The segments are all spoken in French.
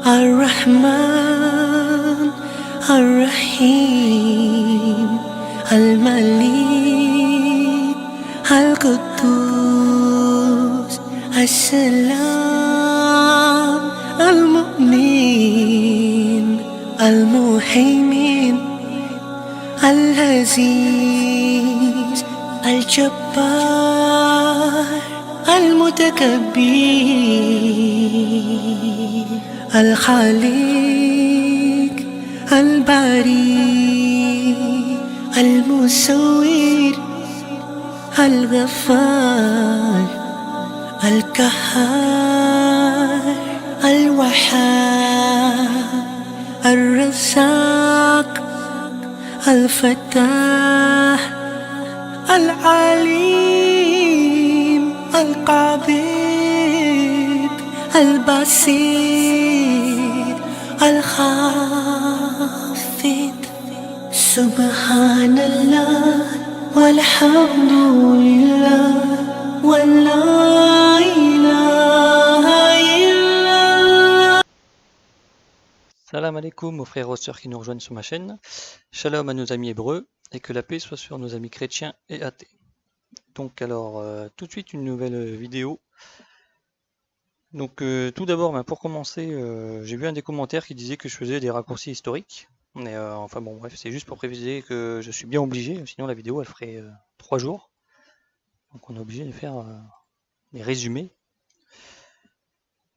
الرحمن الرحيم الملك القدوس السلام المؤمن المهيمن العزيز الجبار المتكبر الخالق الباري المصور الغفار القهار الوهاب الرزاق الفتاح العليم القابض البصير الخافض سبحان الله والحمد لله ولا إله إلا الله. Salam alaikum aux frères et aux sœurs qui nous rejoignent sur ma chaîne. Shalom à nos amis hébreux et que la paix soit sur nos amis chrétiens et athées. Donc alors tout de suite une nouvelle vidéo. Donc tout d'abord pour commencer, j'ai vu un des commentaires qui disait que je faisais des raccourcis historiques. Mais enfin bon bref, c'est juste pour préciser que je suis bien obligé, sinon la vidéo elle ferait 3 jours. Donc on est obligé de faire des résumés.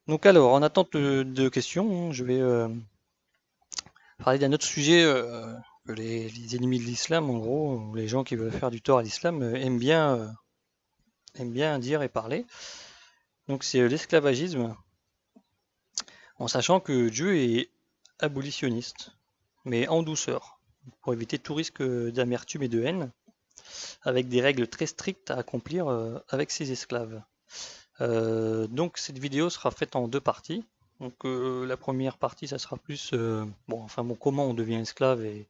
Donc alors en attente de questions, je vais parler d'un autre sujet que les ennemis de l'islam, en gros, ou les gens qui veulent faire du tort à l'islam, aiment bien dire et parler. Donc c'est l'esclavagisme, en sachant que Dieu est abolitionniste, mais en douceur, pour éviter tout risque d'amertume et de haine, avec des règles très strictes à accomplir avec ses esclaves. Donc cette vidéo sera faite en 2 parties. Donc la première partie, ça sera plus comment on devient esclave et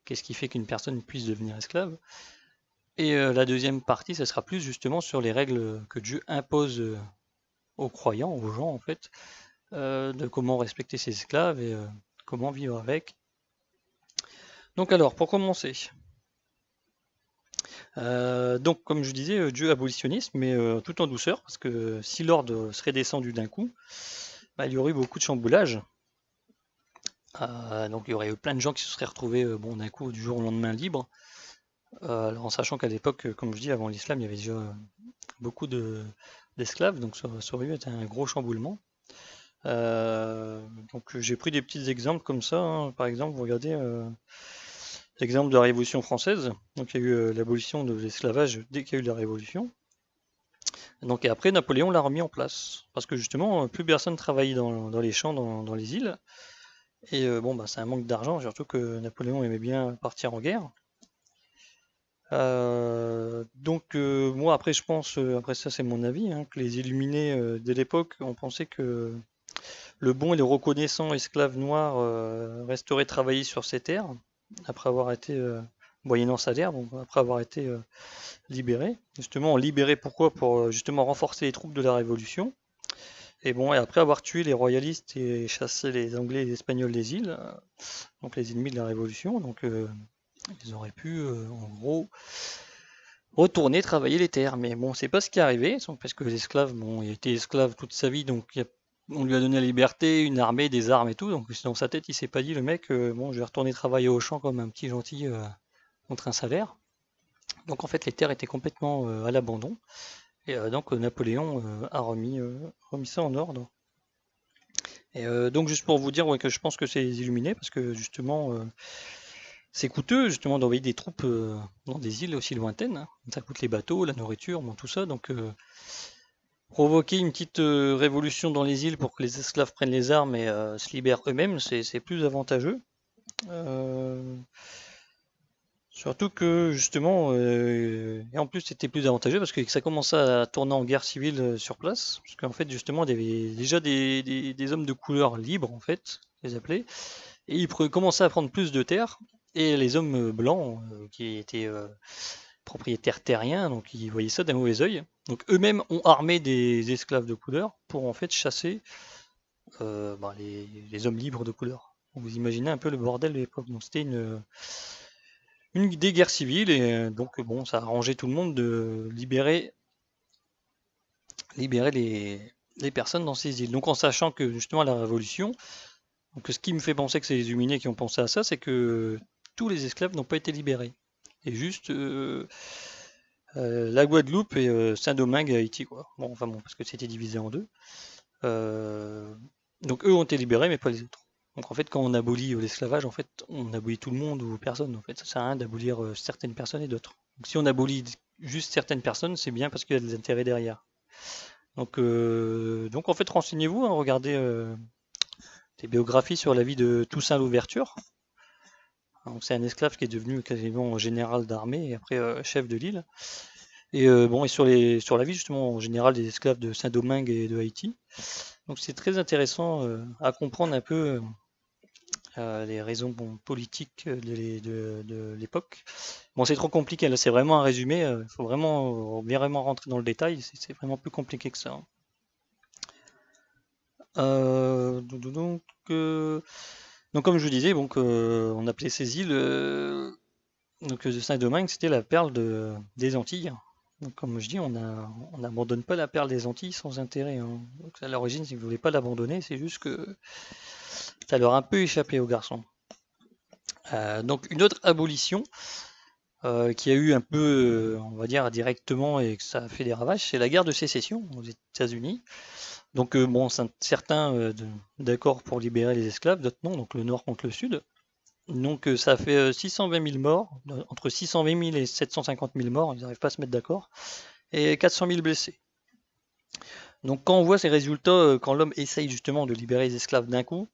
qu'est-ce qui fait qu'une personne puisse devenir esclave. Et la deuxième partie, ça sera plus justement sur les règles que Dieu impose aux croyants, aux gens en fait, de comment respecter ses esclaves et comment vivre avec. Donc alors, pour commencer, donc comme je disais, Dieu abolitionniste, mais tout en douceur, parce que si l'ordre serait descendu d'un coup, il y aurait eu beaucoup de chamboulage. Donc il y aurait eu plein de gens qui se seraient retrouvés d'un coup du jour au lendemain libres. Alors, en sachant qu'à l'époque, comme je dis, avant l'islam, il y avait déjà beaucoup d'esclaves, donc ça aurait eu été un gros chamboulement. Donc j'ai pris des petits exemples comme ça, hein. Par exemple, vous regardez l'exemple de la Révolution française. Donc il y a eu l'abolition de l'esclavage dès qu'il y a eu la Révolution. Donc et après, Napoléon l'a remis en place, parce que justement, plus personne travaillait dans les champs, dans les îles. Et c'est un manque d'argent, surtout que Napoléon aimait bien partir en guerre. Moi après je pense, après ça c'est mon avis, hein, que les illuminés de l'époque ont pensé que le bon et le reconnaissant esclave noir resterait travailler sur ces terres après avoir été moyennant salaire, donc après avoir été libéré. Justement libéré pourquoi? Pour justement renforcer les troupes de la Révolution. Et après avoir tué les royalistes et chassé les Anglais et les Espagnols des îles, donc les ennemis de la Révolution, donc ils auraient pu en gros retourner travailler les terres. Mais bon, c'est pas ce qui est arrivé, parce que l'esclave, il a été esclave toute sa vie, donc on lui a donné la liberté, une armée, des armes et tout, donc dans sa tête il s'est pas dit le mec, je vais retourner travailler au champ comme un petit gentil contre un salaire. Donc en fait les terres étaient complètement à l'abandon. Et donc Napoléon a remis ça en ordre. Et donc juste pour vous dire que je pense que c'est les illuminés, parce que justement c'est coûteux justement d'envoyer des troupes dans des îles aussi lointaines, hein. Ça coûte les bateaux, la nourriture, tout ça, donc provoquer une petite révolution dans les îles pour que les esclaves prennent les armes et se libèrent eux-mêmes, c'est plus avantageux. Surtout que justement, et en plus c'était plus avantageux parce que ça commençait à tourner en guerre civile sur place, parce qu'en fait justement il y avait déjà des hommes de couleur libres en fait, les appelés, et ils commençaient à prendre plus de terres, et les hommes blancs qui étaient propriétaires terriens, donc ils voyaient ça d'un mauvais œil. Donc eux-mêmes ont armé des esclaves de couleur pour en fait chasser les hommes libres de couleur. Vous imaginez un peu le bordel de l'époque. Donc c'était des guerres civiles et donc bon, ça a arrangé tout le monde de libérer les personnes dans ces îles. Donc en sachant que justement à la Révolution, donc ce qui me fait penser que c'est les Illuminés qui ont pensé à ça, c'est que tous les esclaves n'ont pas été libérés. Et juste la Guadeloupe et Saint-Domingue et Haïti, quoi. Bon, enfin bon, parce que c'était divisé en deux. Donc eux ont été libérés, mais pas les autres. Donc en fait, quand on abolit l'esclavage, en fait, on abolit tout le monde ou personne. En fait, ça sert à rien d'abolir certaines personnes et d'autres. Donc si on abolit juste certaines personnes, c'est bien parce qu'il y a des intérêts derrière. Donc en fait, renseignez-vous, hein, regardez des biographies sur la vie de Toussaint Louverture. Donc c'est un esclave qui est devenu quasiment général d'armée et après chef de l'île. Et bon, et sur la vie justement en général des esclaves de Saint-Domingue et de Haïti. Donc c'est très intéressant à comprendre un peu les raisons politiques de l'époque. Bon, c'est trop compliqué, là c'est vraiment un résumé, il faut vraiment rentrer dans le détail, c'est vraiment plus compliqué que ça. Hein. Donc comme je vous disais, donc, on appelait ces îles donc de Saint-Domingue, c'était la perle des Antilles. Donc comme je dis, on n'abandonne pas la perle des Antilles sans intérêt. Hein. Donc, à l'origine, ils ne voulaient pas l'abandonner, c'est juste que ça leur a un peu échappé aux garçons. Donc une autre abolition qui a eu un peu, on va dire, directement et que ça a fait des ravages, c'est la guerre de sécession aux États-Unis. Donc bon, certains d'accord pour libérer les esclaves, d'autres non, donc le nord contre le sud. Donc ça fait 620 000 morts, entre 620 000 et 750 000 morts, ils n'arrivent pas à se mettre d'accord, et 400 000 blessés. Donc quand on voit ces résultats, quand l'homme essaye justement de libérer les esclaves d'un coup,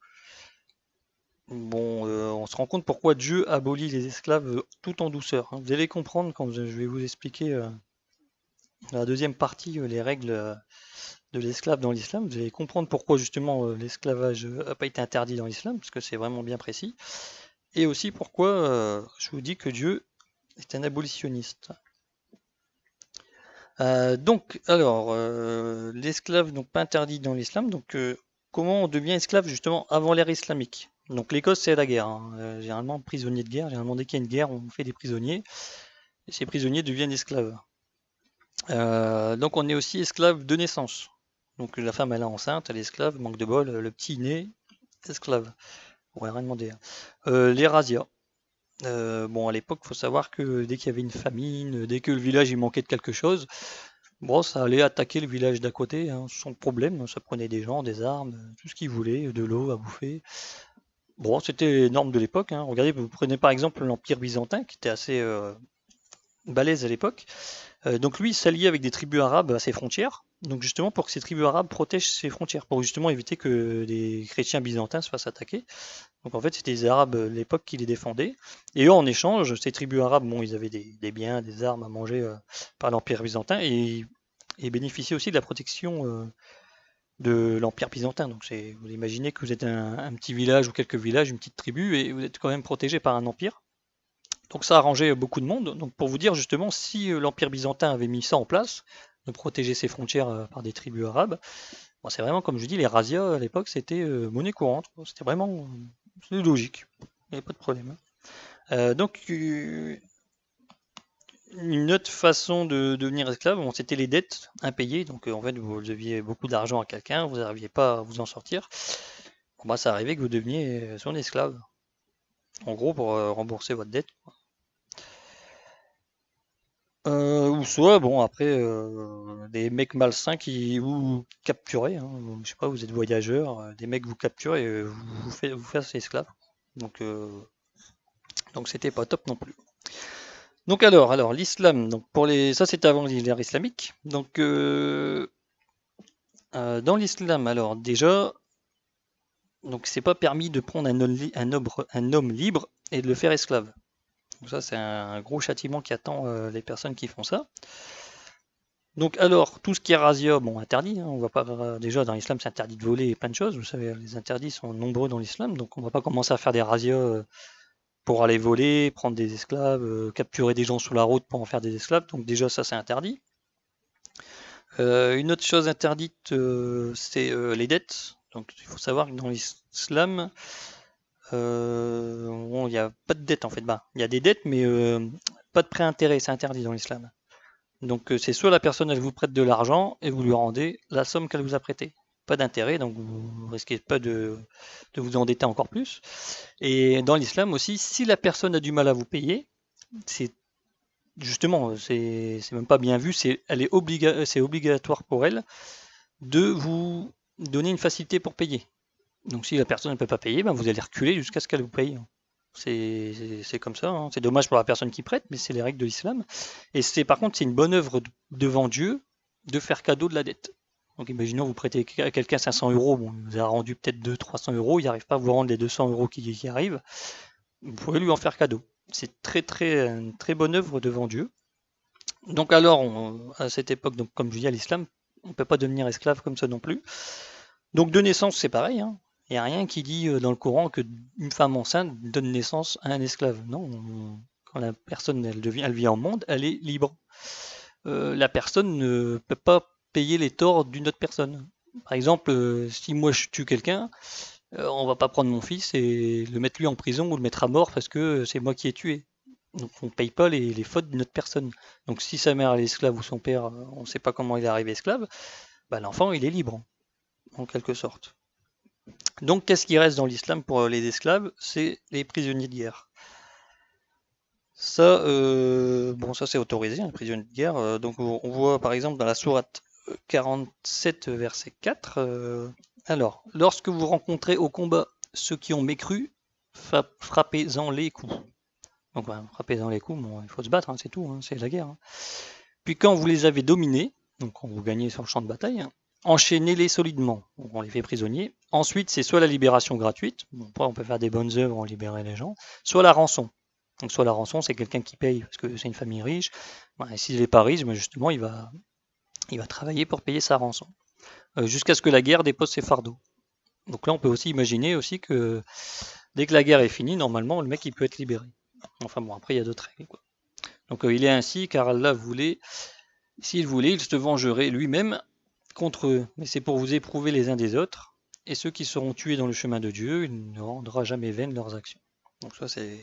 bon, on se rend compte pourquoi Dieu abolit les esclaves tout en douceur. Hein. Vous allez comprendre quand je vais vous expliquer dans la deuxième partie les règles de l'esclave dans l'islam. Vous allez comprendre pourquoi justement l'esclavage n'a pas été interdit dans l'islam, parce que c'est vraiment bien précis. Et aussi pourquoi je vous dis que Dieu est un abolitionniste. L'esclave donc pas interdit dans l'islam. Donc comment on devient esclave justement avant l'ère islamique? Donc l'Écosse c'est la guerre. Hein. Généralement prisonnier de guerre. Généralement dès qu'il y a une guerre, on fait des prisonniers. Et ces prisonniers deviennent esclaves. Donc on est aussi esclave de naissance. Donc la femme elle est enceinte, elle est esclave, manque de bol, le petit né, esclave. On va rien demander. Les razzias. Bon, à l'époque, il faut savoir que dès qu'il y avait une famine, dès que le village il manquait de quelque chose, bon, ça allait attaquer le village d'à côté, hein, sans problème. Ça prenait des gens, des armes, tout ce qu'ils voulaient, de l'eau à bouffer. Bon, c'était les normes de l'époque. Hein. Regardez, vous prenez par exemple l'Empire byzantin, qui était assez balèze à l'époque. Donc lui, il s'alliait avec des tribus arabes à ses frontières. Donc justement pour que ces tribus arabes protègent ses frontières, pour justement éviter que les chrétiens byzantins se fassent attaquer. Donc en fait, c'était les Arabes de l'époque qui les défendaient. Et eux, en échange, ces tribus arabes, bon, ils avaient des biens, des armes à manger par l'Empire byzantin et bénéficiaient aussi de la protection de l'Empire byzantin. Donc vous imaginez que vous êtes un petit village ou quelques villages, une petite tribu, et vous êtes quand même protégé par un empire. Donc ça a arrangé beaucoup de monde. Donc pour vous dire justement, si l'Empire byzantin avait mis ça en place, de protéger ses frontières par des tribus arabes, bon, c'est vraiment, comme je dis, les razzias à l'époque, c'était monnaie courante. C'était vraiment logique. Il n'y avait pas de problème. Donc une autre façon de devenir esclave, bon, c'était les dettes impayées. Donc en fait, vous deviez beaucoup d'argent à quelqu'un, vous n'arriviez pas à vous en sortir. Bon, bah, ça arrivait que vous deveniez son esclave. En gros, pour rembourser votre dette. Ou soit, bon, après, des mecs malsains qui vous capturaient. Hein, je sais pas, vous êtes voyageur, des mecs vous capturent et vous faites esclave. Donc c'était pas top non plus. Donc alors l'islam, donc ça c'était avant l'ère islamique. Donc dans l'islam, alors déjà, donc c'est pas permis de prendre un homme libre et de le faire esclave. Donc ça c'est un gros châtiment qui attend les personnes qui font ça. Donc alors, tout ce qui est razzia, bon, interdit, hein, on va pas, déjà dans l'islam c'est interdit de voler et plein de choses, vous savez, les interdits sont nombreux dans l'islam, donc on va pas commencer à faire des razzias pour aller voler, prendre des esclaves, capturer des gens sur la route pour en faire des esclaves, donc déjà ça c'est interdit. Une autre chose interdite, c'est les dettes. Donc il faut savoir que dans l'islam, bon, il n'y a pas de dette en fait. Bah, il y a des dettes, mais pas de prêt intérêt, c'est interdit dans l'islam. Donc c'est soit la personne elle vous prête de l'argent et vous lui rendez la somme qu'elle vous a prêtée. Pas d'intérêt, donc vous risquez pas de vous endetter encore plus. Et dans l'islam aussi, si la personne a du mal à vous payer, c'est justement, c'est même pas bien vu, c'est obligatoire pour elle de vous donner une facilité pour payer. Donc si la personne ne peut pas payer, ben, vous allez reculer jusqu'à ce qu'elle vous paye. C'est comme ça, hein. C'est dommage pour la personne qui prête, mais c'est les règles de l'islam. Et par contre, c'est une bonne œuvre devant Dieu de faire cadeau de la dette. Donc imaginons vous prêtez à quelqu'un 500 euros, bon, il vous a rendu peut-être 200-300 euros, il n'arrive pas à vous rendre les 200 euros qui arrivent, vous pouvez lui en faire cadeau. C'est une très bonne œuvre devant Dieu. Donc alors, à cette époque, donc, comme je dis à l'islam, on ne peut pas devenir esclave comme ça non plus. Donc de naissance, c'est pareil, hein. Il n'y a rien qui dit dans le Coran qu'une femme enceinte donne naissance à un esclave. Non, quand la personne elle vit en monde, elle est libre. La personne ne peut pas payer les torts d'une autre personne. Par exemple, si moi je tue quelqu'un, on va pas prendre mon fils et le mettre lui en prison ou le mettre à mort parce que c'est moi qui ai tué. Donc on ne paye pas les fautes d'une autre personne. Donc si sa mère est esclave ou son père, on ne sait pas comment il est arrivé esclave, bah, l'enfant il est libre, en quelque sorte. Donc qu'est-ce qui reste dans l'islam pour les esclaves? C'est les prisonniers de guerre. Ça, bon, ça c'est autorisé, les prisonniers de guerre. Donc on voit par exemple dans la sourate 47, verset 4, alors, lorsque vous rencontrez au combat ceux qui ont mécru, frappez-en les coups. Donc frappez-en les coups, bon, il faut se battre, hein, c'est tout, hein, c'est la guerre. Hein. Puis quand vous les avez dominés, donc quand vous gagnez sur le champ de bataille, hein, enchaînez-les solidement, donc on les fait prisonniers. Ensuite, c'est soit la libération gratuite, bon, après on peut faire des bonnes œuvres en libérer les gens, soit la rançon. Donc soit la rançon, c'est quelqu'un qui paye parce que c'est une famille riche. Ben, s'il n'est pas riche, ben, justement, il va travailler pour payer sa rançon. Jusqu'à ce que la guerre dépose ses fardeaux. Donc là, on peut aussi imaginer aussi que dès que la guerre est finie, normalement, le mec, il peut être libéré. Enfin bon, après, il y a d'autres règles, quoi. Donc il est ainsi, car Allah voulait, s'il voulait, il se vengerait lui-même contre eux. Mais c'est pour vous éprouver les uns des autres, et ceux qui seront tués dans le chemin de Dieu, il ne rendra jamais vaines leurs actions. Donc ça, c'est...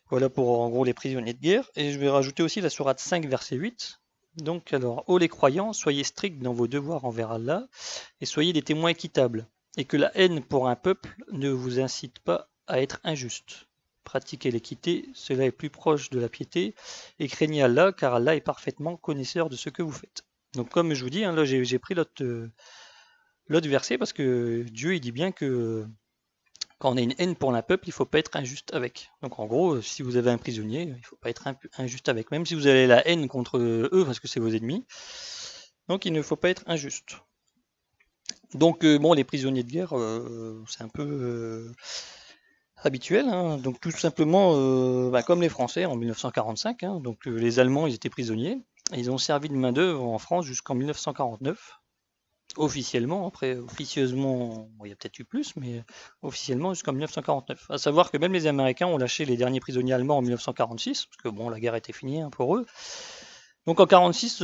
Voilà pour, en gros, les prisonniers de guerre. Et je vais rajouter aussi la sourate 5, verset 8. Donc alors, ô les croyants, soyez stricts dans vos devoirs envers Allah, et soyez des témoins équitables, et que la haine pour un peuple ne vous incite pas à être injuste. Pratiquez l'équité, cela est plus proche de la piété, et craignez Allah, car Allah est parfaitement connaisseur de ce que vous faites. Donc comme je vous dis, hein, là j'ai pris l'autre verset, parce que Dieu il dit bien que quand on a une haine pour un peuple, il ne faut pas être injuste avec. Donc en gros, si vous avez un prisonnier, il ne faut pas être injuste avec, même si vous avez la haine contre eux, parce que c'est vos ennemis. Donc il ne faut pas être injuste. Donc bon, les prisonniers de guerre, c'est un peu habituel, hein. Donc tout simplement, comme les Français en 1945, hein. Donc les Allemands, ils étaient prisonniers, et ils ont servi de main-d'œuvre en France jusqu'en 1949. Officiellement, après officieusement, bon, il y a peut-être eu plus, mais officiellement jusqu'en 1949. À savoir que même les Américains ont lâché les derniers prisonniers allemands en 1946, parce que bon, la guerre était finie, hein, pour eux. Donc en 1946,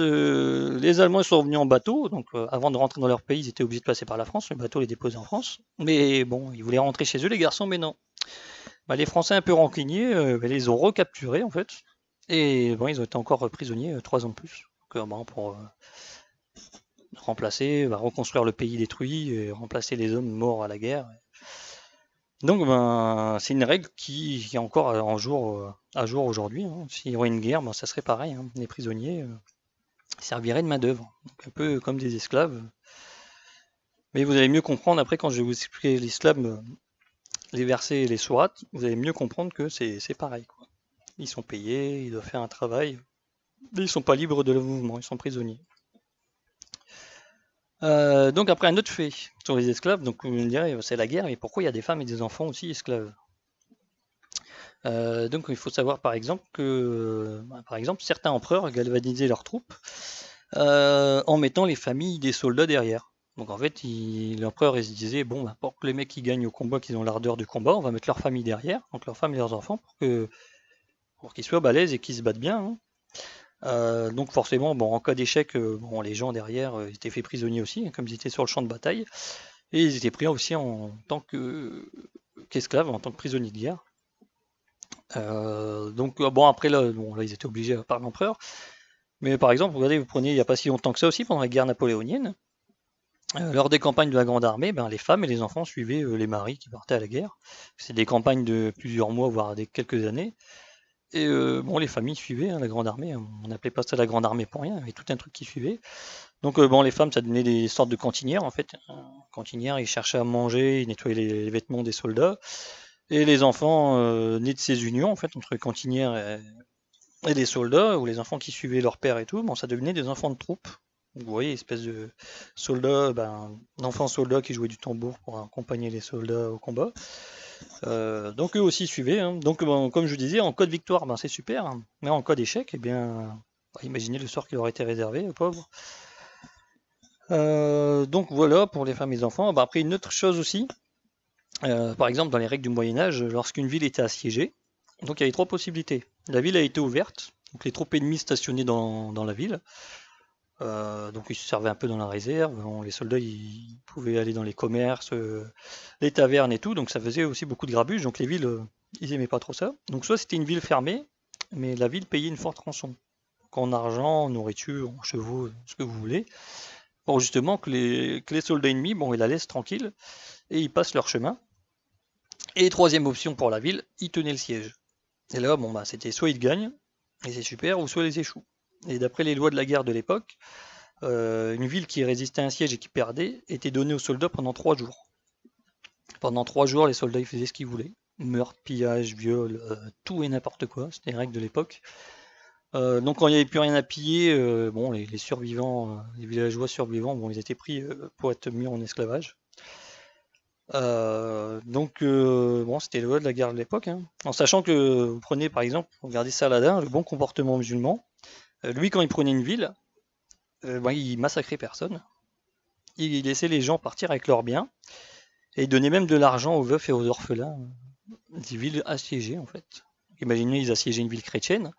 les Allemands sont revenus en bateau, donc avant de rentrer dans leur pays, ils étaient obligés de passer par la France, le bateau les déposait en France. Mais bon, ils voulaient rentrer chez eux, les garçons, mais non. Bah, les Français un peu rancuniers, ils les ont recapturés en fait, et bon, ils ont été encore prisonniers 3 ans de plus. Donc, bon, pour remplacer, reconstruire le pays détruit, et remplacer les hommes morts à la guerre. Donc c'est une règle qui est encore à jour aujourd'hui, hein. S'il y aurait une guerre, ça serait pareil, hein. Les prisonniers serviraient de main d'œuvre, un peu comme des esclaves. Mais vous allez mieux comprendre après quand je vais vous expliquer l'islam, les versets et les sourates, vous allez mieux comprendre que c'est pareil, quoi. Ils sont payés, ils doivent faire un travail, mais ils sont pas libres de leur mouvement, ils sont prisonniers. Donc après un autre fait sur les esclaves, donc vous me direz c'est la guerre, et pourquoi il y a des femmes et des enfants aussi esclaves? Donc il faut savoir par exemple que certains empereurs galvanisaient leurs troupes en mettant les familles des soldats derrière. Donc en fait l'empereur il se disait bon pour que les mecs qui gagnent au combat, qu'ils ont l'ardeur du combat, on va mettre leur famille derrière, donc leurs femmes et leurs enfants pour qu'ils soient balèzes et qu'ils se battent bien, hein. Donc forcément, en cas d'échec, les gens derrière étaient faits prisonniers aussi, hein, comme ils étaient sur le champ de bataille. Et ils étaient pris aussi en tant qu'esclaves, en tant que prisonniers de guerre. Donc bon après là, bon, là ils étaient obligés par l'empereur. Mais par exemple, regardez, vous prenez il n'y a pas si longtemps que ça aussi, pendant la guerre napoléonienne, lors des campagnes de la Grande Armée, ben, les femmes et les enfants suivaient les maris qui partaient à la guerre. C'est des campagnes de plusieurs mois, voire des quelques années. Et bon, les familles suivaient hein, la Grande Armée. On n'appelait pas ça la Grande Armée pour rien, il y avait tout un truc qui suivait. Donc bon, les femmes, ça donnait des sortes de cantinières en fait. Cantinières, ils cherchaient à manger, ils nettoyaient les vêtements des soldats. Et les enfants nés de ces unions, en fait, entre cantinières et des soldats, ou les enfants qui suivaient leur père et tout, bon, ça devenait des enfants de troupe. Vous voyez, espèce de soldats, d'enfants soldats qui jouaient du tambour pour accompagner les soldats au combat. Donc eux aussi suivaient. Hein. Donc bon, comme je vous disais, en cas de victoire, c'est super. Hein. Mais en cas d'échec, eh bien, imaginez le sort qui leur était réservé, aux pauvres. Donc voilà pour les femmes et les enfants. Après, une autre chose aussi, par exemple, dans les règles du Moyen-Âge, lorsqu'une ville était assiégée, donc il y avait trois possibilités. La ville a été ouverte, donc les troupes ennemies stationnées dans la ville. Donc ils se servaient un peu dans la réserve. Bon, les soldats ils pouvaient aller dans les commerces, les tavernes et tout, donc ça faisait aussi beaucoup de grabuge. Donc les villes, ils aimaient pas trop ça. Donc soit c'était une ville fermée, mais la ville payait une forte rançon. Donc, en argent, en nourriture, en chevaux, ce que vous voulez, pour justement que les soldats ennemis, bon, ils la laissent tranquille et ils passent leur chemin. Et troisième option pour la ville, ils tenaient le siège. Et là, bon, c'était soit ils gagnent, et c'est super, ou soit ils échouent. Et d'après les lois de la guerre de l'époque, une ville qui résistait à un siège et qui perdait était donnée aux soldats pendant 3 jours. Pendant 3 jours, les soldats ils faisaient ce qu'ils voulaient. Meurtre, pillage, viol, tout et n'importe quoi, c'était les règles de l'époque. Donc quand il n'y avait plus rien à piller, bon, les survivants, les villageois survivants, bon, ils étaient pris pour être mis en esclavage. Donc bon, c'était le loi de la guerre de l'époque. Hein. En sachant que vous prenez par exemple, regardez Saladin, le bon comportement musulman. Lui, quand il prenait une ville, il massacrait personne. Il laissait les gens partir avec leurs biens. Et il donnait même de l'argent aux veufs et aux orphelins des villes assiégées en fait. Imaginez, ils assiégeaient une ville chrétienne.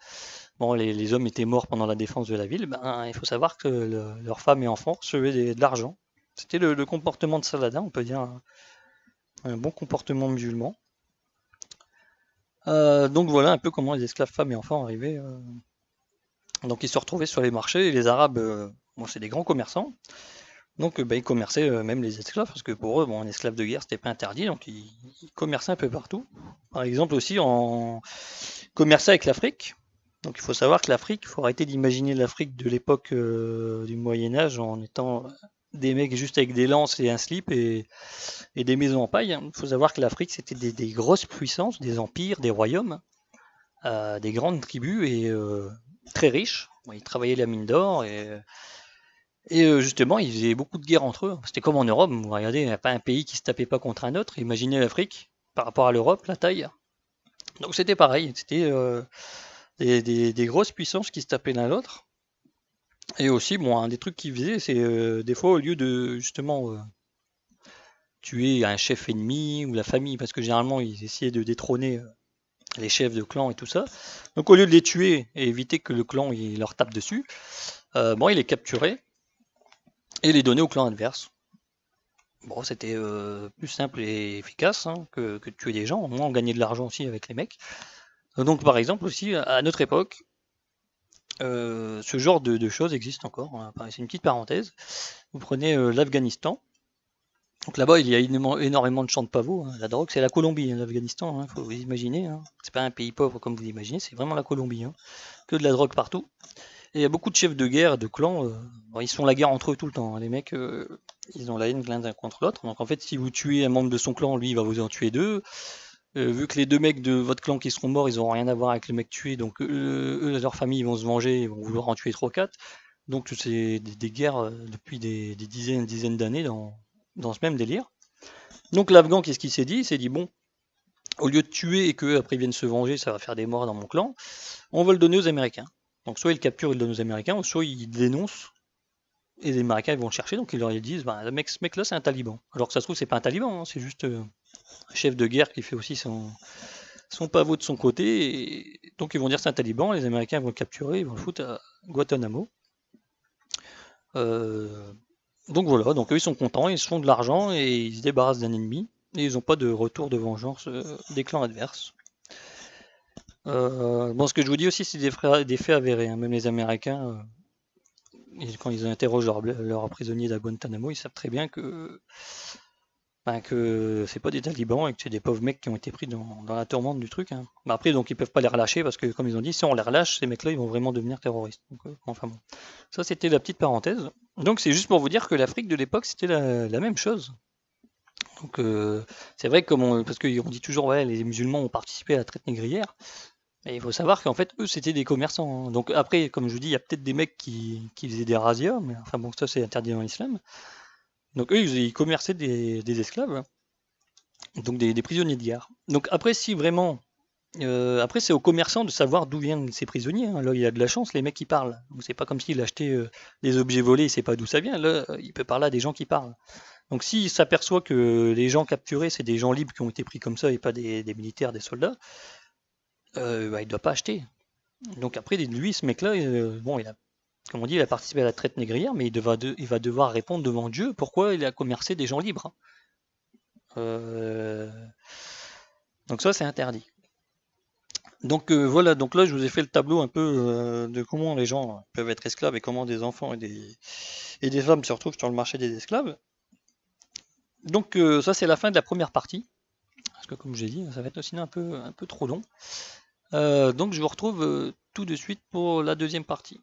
Bon, les hommes étaient morts pendant la défense de la ville. Il faut savoir que leurs femmes et enfants recevaient de l'argent. C'était le comportement de Saladin, on peut dire un bon comportement musulman. Donc voilà un peu comment les esclaves femmes et enfants arrivaient. Donc ils se retrouvaient sur les marchés et les Arabes, bon, c'est des grands commerçants. Donc ils commerçaient même les esclaves, parce que pour eux, bon, un esclave de guerre, c'était pas interdit, donc ils commerçaient un peu partout. Par exemple aussi en commerçaient avec l'Afrique. Donc il faut savoir que l'Afrique, il faut arrêter d'imaginer l'Afrique de l'époque du Moyen-Âge en étant des mecs juste avec des lances et un slip et des maisons en paille. Il faut savoir que l'Afrique, c'était des grosses puissances, des empires, des royaumes, des grandes tribus et très riches. Bon, ils travaillaient la mine d'or et justement, ils faisaient beaucoup de guerres entre eux. C'était comme en Europe, vous regardez, il n'y a pas un pays qui se tapait pas contre un autre. Imaginez l'Afrique par rapport à l'Europe, la taille. Donc c'était pareil, c'était des grosses puissances qui se tapaient l'un l'autre. Et aussi, bon, un des trucs qu'ils faisaient, c'est des fois, au lieu de justement tuer un chef ennemi ou la famille, parce que généralement, ils essayaient de détrôner les chefs de clan et tout ça. Donc au lieu de les tuer et éviter que le clan il leur tape dessus, bon, ils les capturaient et les donner au clan adverse. Bon, c'était plus simple et efficace hein, que de tuer des gens. Au moins, on gagnait de l'argent aussi avec les mecs. Donc, par exemple, aussi, à notre époque, ce genre de choses existe encore. Hein. C'est une petite parenthèse. Vous prenez l'Afghanistan. Donc là-bas, il y a énormément de champs de pavots. Hein. La drogue, c'est la Colombie, hein, l'Afghanistan. Hein, faut vous imaginer. Hein. C'est pas un pays pauvre comme vous l'imaginez, c'est vraiment la Colombie. Hein. Que de la drogue partout. Et il y a beaucoup de chefs de guerre, de clans, ils se font la guerre entre eux tout le temps. Hein. Les mecs, ils ont la haine l'un contre l'autre. Donc en fait, si vous tuez un membre de son clan, lui, il va vous en tuer deux. Vu que les deux mecs de votre clan qui seront morts, ils n'auront rien à voir avec le mec tué, donc eux, leur famille, ils vont se venger, ils vont vouloir en tuer 3-4. Donc c'est des guerres depuis des dizaines d'années dans ce même délire. Donc l'Afghan, qu'est-ce qu'il s'est dit? Il s'est dit, bon, au lieu de tuer et qu'eux, après, ils viennent se venger, ça va faire des morts dans mon clan, on va le donner aux Américains. Donc soit ils le capturent, ils le donnent aux Américains, ou soit ils le dénoncent, et les Américains ils vont le chercher, donc ils leur disent, ce mec-là c'est un taliban. Alors que ça se trouve c'est pas un taliban, hein, c'est juste un chef de guerre qui fait aussi son pavot de son côté, et donc ils vont dire c'est un taliban, les Américains vont le capturer, ils vont le foutre à Guantanamo. Donc voilà, donc eux ils sont contents, ils se font de l'argent et ils se débarrassent d'un ennemi. Et ils n'ont pas de retour de vengeance des clans adverses. Bon, ce que je vous dis aussi, c'est des faits avérés, hein. Même les Américains, quand ils interrogent leurs prisonniers d'à Guantanamo, ils savent très bien que c'est pas des talibans et que c'est des pauvres mecs qui ont été pris dans la tourmente du truc, hein. Mais après, donc ils peuvent pas les relâcher parce que, comme ils ont dit, si on les relâche, ces mecs-là, ils vont vraiment devenir terroristes. Donc, enfin bon, ça c'était la petite parenthèse. Donc c'est juste pour vous dire que l'Afrique de l'époque, c'était la même chose. Donc c'est vrai que parce qu'on dit toujours ouais les musulmans ont participé à la traite négrière, mais il faut savoir qu'en fait eux c'était des commerçants, hein. Donc après comme je vous dis il y a peut-être des mecs qui faisaient des razzias, mais enfin bon ça c'est interdit dans l'islam. Donc eux ils commerçaient des esclaves, hein. Donc des prisonniers de guerre. Donc après si vraiment après c'est aux commerçants de savoir d'où viennent ces prisonniers, hein. Là il y a de la chance les mecs qui parlent. Donc c'est pas comme s'il achetait des objets volés, il sait pas d'où ça vient. Là il peut parler à des gens qui parlent. Donc s'il s'aperçoit que les gens capturés, c'est des gens libres qui ont été pris comme ça et pas des militaires, des soldats, bah, il ne doit pas acheter. Donc après, lui, ce mec-là, bon, comme on dit, il a participé à la traite négrière, mais il va devoir répondre devant Dieu pourquoi il a commercé des gens libres, hein. Euh, donc ça, c'est interdit. Donc voilà, donc là, je vous ai fait le tableau un peu de comment les gens peuvent être esclaves et comment des enfants et des femmes se retrouvent sur le marché des esclaves. Donc ça, c'est la fin de la première partie. Parce que comme j'ai dit, ça va être aussi un peu trop long. Donc je vous retrouve tout de suite pour la deuxième partie.